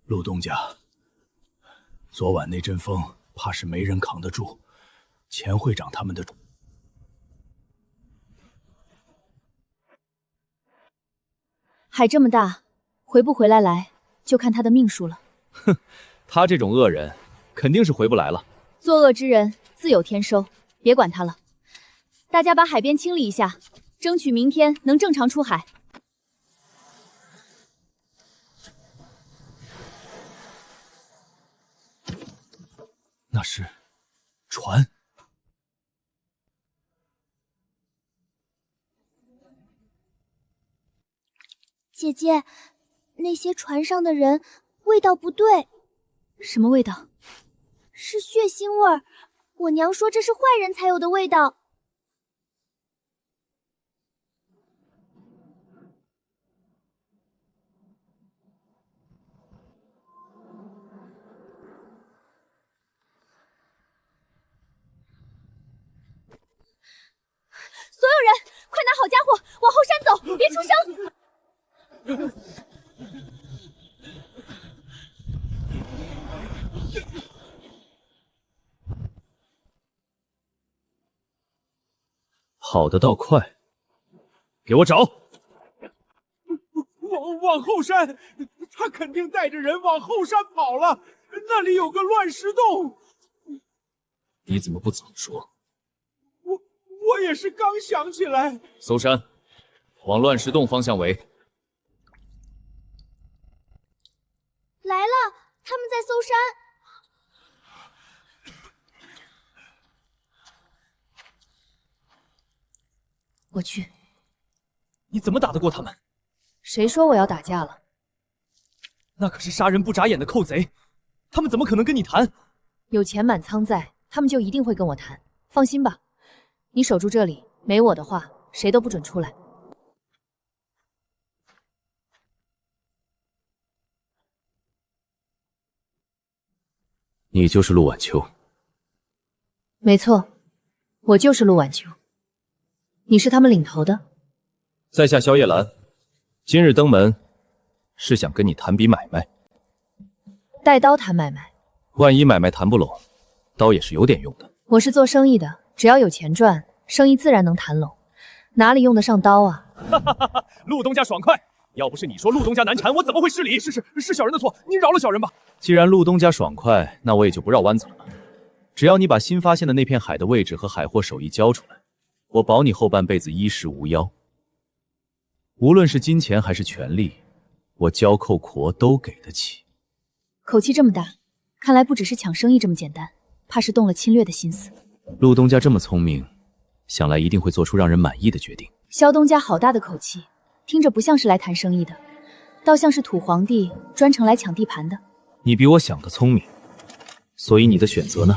陆东家，昨晚那阵风，怕是没人扛得住。钱会长他们的海这么大，回不回来就看他的命数了。哼，他这种恶人，肯定是回不来了。作恶之人自有天收，别管他了。大家把海边清理一下，争取明天能正常出海。那是船。姐姐，那些船上的人味道不对。什么味道？是血腥味儿。我娘说这是坏人才有的味道。所有人，快拿好家伙，往后山走，别出声！跑得倒快，给我找！往后山，他肯定带着人往后山跑了，那里有个乱石洞。你怎么不早说？我也是刚想起来。搜山，往乱石洞方向围。来了，他们在搜山。我去。你怎么打得过他们？谁说我要打架了？那可是杀人不眨眼的寇贼，他们怎么可能跟你谈？有钱满仓在，他们就一定会跟我谈。放心吧，你守住这里，没我的话，谁都不准出来。你就是陆晚秋。没错，我就是陆晚秋。你是他们领头的。在下萧夜兰，今日登门是想跟你谈笔买卖。带刀谈买卖，万一买卖谈不拢，刀也是有点用的。我是做生意的，只要有钱赚，生意自然能谈拢，哪里用得上刀啊？陆东家爽快！要不是你说陆东家难缠，我怎么会失礼？是小人的错，你饶了小人吧。既然陆东家爽快，那我也就不绕弯子了。只要你把新发现的那片海的位置和海货手艺交出来，我保你后半辈子衣食无忧。无论是金钱还是权力，我交寇国都给得起。口气这么大，看来不只是抢生意这么简单，怕是动了侵略的心思。陆东家这么聪明，想来一定会做出让人满意的决定。萧东家好大的口气，听着不像是来谈生意的，倒像是土皇帝专程来抢地盘的。你比我想的聪明，所以你的选择呢？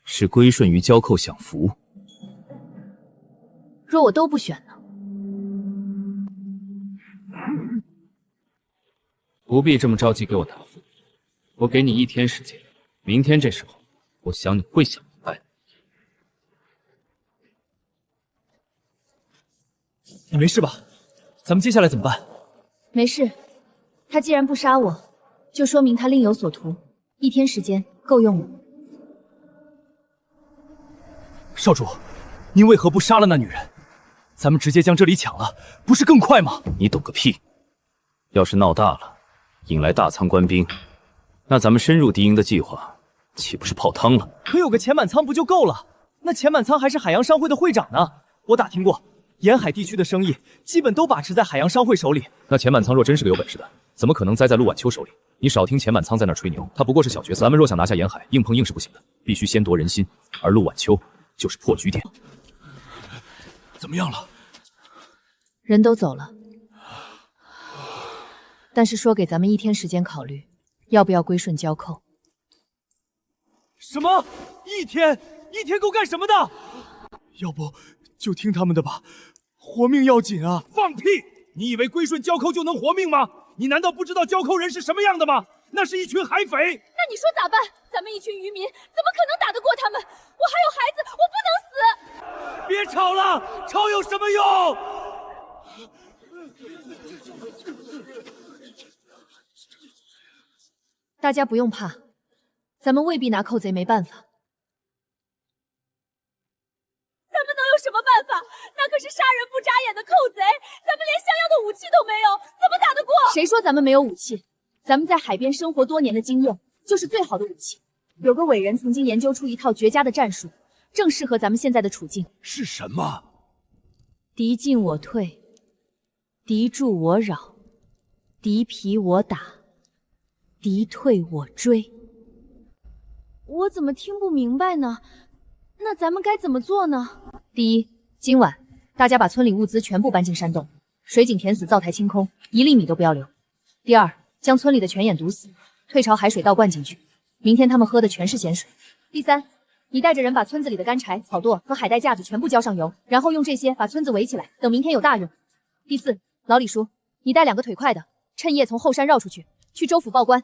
是归顺于交寇享福。若我都不选呢？不必这么着急给我答复，我给你1天时间，明天这时候，我想你会想明白。你没事吧？咱们接下来怎么办？没事，他既然不杀我，就说明他另有所图。1天时间够用了。少主，您为何不杀了那女人？咱们直接将这里抢了，不是更快吗？你懂个屁！要是闹大了，引来大仓官兵，那咱们深入敌营的计划岂不是泡汤了？可有个钱满仓不就够了？那钱满仓还是海洋商会的会长呢。我打听过，沿海地区的生意基本都把持在海洋商会手里。那钱满仓若真是个有本事的，怎么可能栽在陆晚秋手里？你少听钱满仓在那吹牛，他不过是小角色。咱们若想拿下沿海，硬碰硬是不行的，必须先夺人心。而陆晚秋就是破局点。怎么样了？人都走了，但是说给咱们1天时间考虑，要不要归顺交寇。什么？1天？1天够干什么的？要不就听他们的吧，活命要紧啊！放屁！你以为归顺交寇就能活命吗？你难道不知道交寇人是什么样的吗？那是一群海匪。那你说咋办？咱们一群渔民怎么可能打得过他们？我还有孩子，我不能死！别吵了，吵有什么用？大家不用怕，咱们未必拿寇贼没办法。咱们能有什么办法？那可是杀人不眨眼的寇贼，咱们连像样的武器都没有，怎么打得过？谁说咱们没有武器？咱们在海边生活多年的经验，就是最好的武器。有个伟人曾经研究出一套绝佳的战术，正适合咱们现在的处境。是什么？敌进我退，敌驻我扰，敌疲我打，敌退我追。我怎么听不明白呢？那咱们该怎么做呢？第一，今晚大家把村里物资全部搬进山洞，水井填死，灶台清空，1粒米都不要留。第二，将村里的泉眼堵死，退潮海水倒灌进去，明天他们喝的全是咸水。第三，你带着人把村子里的干柴、草垛和海带架子全部浇上油，然后用这些把村子围起来，等明天有大用。第四，老李叔，你带2个腿快的，趁夜从后山绕出去，去州府报官。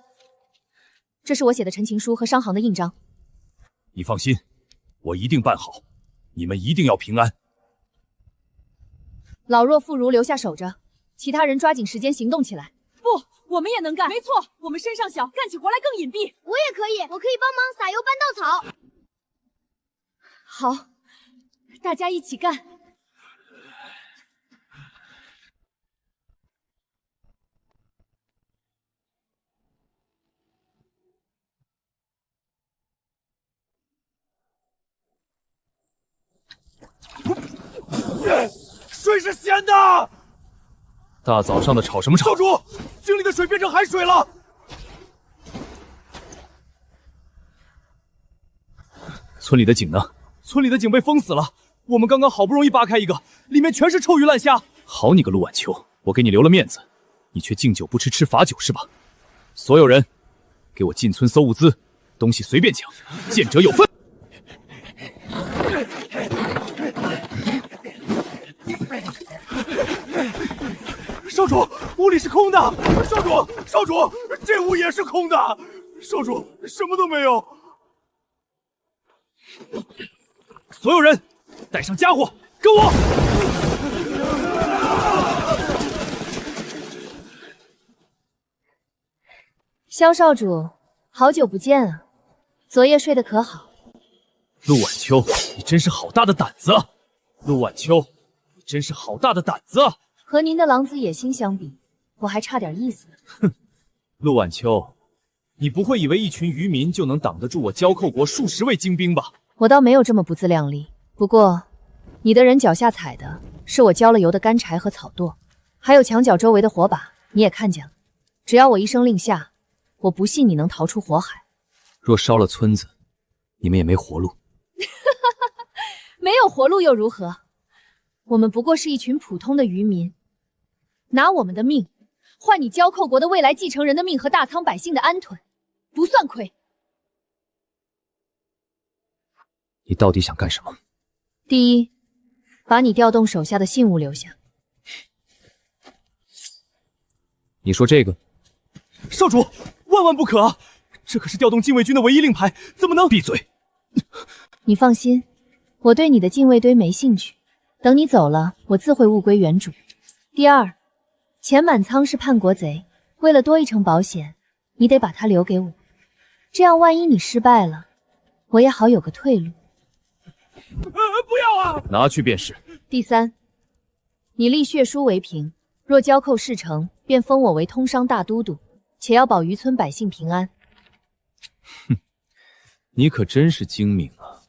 这是我写的陈情书和商行的印章。你放心，我一定办好，你们一定要平安。老弱妇孺留下守着，其他人抓紧时间行动起来。不，我们也能干。没错，我们身上小，干起活来更隐蔽。我也可以，我可以帮忙撒油搬稻草。好，大家一起干！水是咸的！大早上的吵什么吵？少主，井里的水变成海水了！村里的井呢？村里的井被封死了。我们刚刚好不容易扒开一个，里面全是臭鱼烂虾。好你个陆晚秋，我给你留了面子，你却敬酒不吃吃罚酒是吧？所有人，给我进村搜物资，东西随便抢，见者有份。少主，屋里是空的。少主，这屋也是空的。少主，什么都没有。所有人，带上家伙，跟我！萧少主，好久不见啊！昨夜睡得可好？陆晚秋，你真是好大的胆子！陆晚秋，你真是好大的胆子！和您的狼子野心相比，我还差点意思呢。哼，陆晚秋，你不会以为一群渔民就能挡得住我交寇国数十位精兵吧？我倒没有这么不自量力。不过，你的人脚下踩的是我浇了油的干柴和草垛，还有墙角周围的火把，你也看见了。只要我一声令下，我不信你能逃出火海。若烧了村子，你们也没活路。没有活路又如何？我们不过是一群普通的渔民，拿我们的命换你交寇国的未来继承人的命和大仓百姓的安顿，不算亏。你到底想干什么？第一，把你调动手下的信物留下。你说这个？少主，万万不可！这可是调动禁卫军的唯一令牌，怎么能……闭嘴！你放心，我对你的禁卫堆没兴趣。等你走了，我自会物归原主。第二，钱满仓是叛国贼，为了多一层保险，你得把他留给我，这样万一你失败了，我也好有个退路。不要啊！拿去便是。第三，你立血书为凭，若交寇事成，便封我为通商大都督，且要保渔村百姓平安。哼，你可真是精明啊！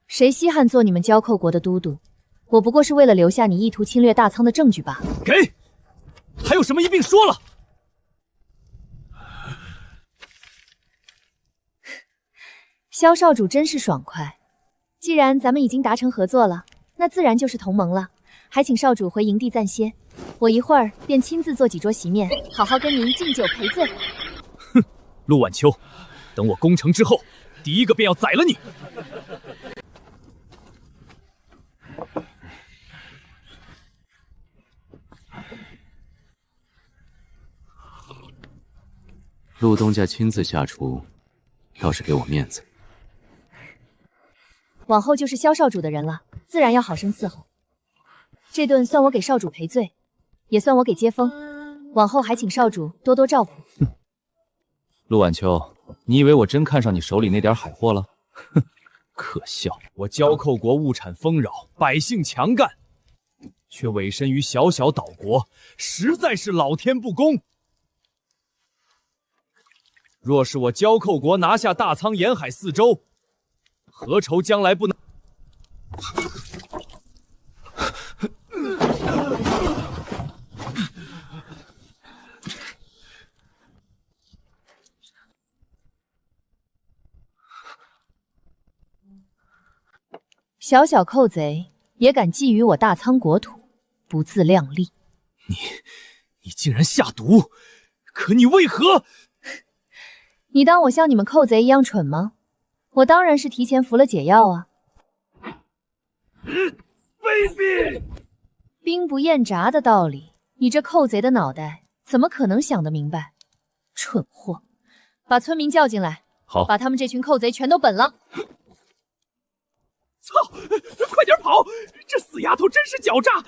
谁稀罕做你们交寇国的都督？我不过是为了留下你意图侵略大仓的证据罢了。给，还有什么一并说了。萧少主真是爽快。既然咱们已经达成合作了，那自然就是同盟了。还请少主回营地暂歇，我一会儿便亲自做几桌席面，好好跟您敬酒赔罪。哼，陆晚秋，等我攻城之后，第一个便要宰了你。陆东家亲自下厨，倒是给我面子。往后就是萧少主的人了，自然要好生伺候。这顿算我给少主赔罪，也算我给接风。往后还请少主多多照顾。哼，陆晚秋，你以为我真看上你手里那点海货了？哼，可笑！我交寇国物产丰饶，百姓强干，却委身于小小岛国，实在是老天不公。若是我交寇国拿下大仓沿海四周，何愁将来不能？小小寇贼也敢觊觎我大仓国土，不自量力！你竟然下毒！可你为何？你当我像你们寇贼一样蠢吗？我当然是提前服了解药啊！卑鄙！兵不厌诈的道理，你这寇贼的脑袋怎么可能想得明白？蠢货！把村民叫进来，好，把他们这群寇贼全都本了！操！快点跑！这死丫头真是狡诈！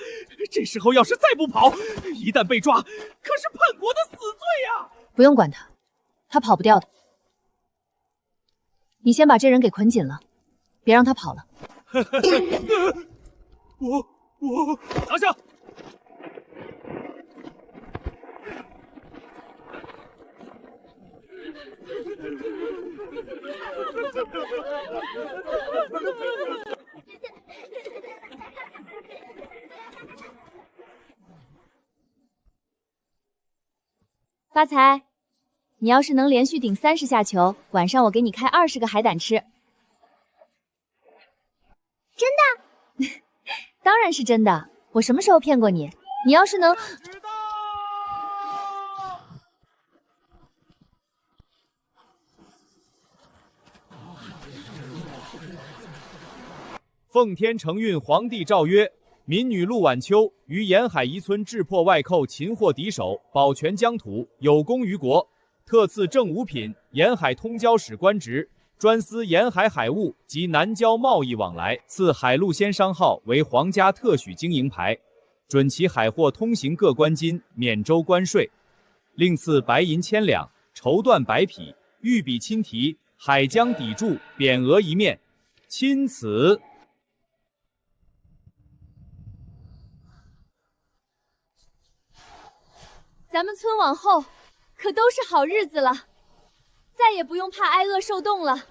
这时候要是再不跑，一旦被抓，可是叛国的死罪呀！不用管他，他跑不掉的。你先把这人给捆紧了，别让他跑了。我拿下！发财，你要是能连续顶30下球，晚上我给你开20个海胆吃。真的？当然是真的，我什么时候骗过你？你要是能……奉天承运皇帝诏曰：民女陆晚秋于沿海夷村智破外寇，擒获敌手，保全疆土，有功于国，特赐正五品沿海通交使官职，专司沿海海务及南交贸易往来，赐海陆先商号为皇家特许经营牌，准其海货通行各关津，免州关税，另赐白银1000两，绸缎100匹，御笔亲题海疆砥柱匾额1面，钦此。咱们村往后可都是好日子了，再也不用怕挨饿受冻了。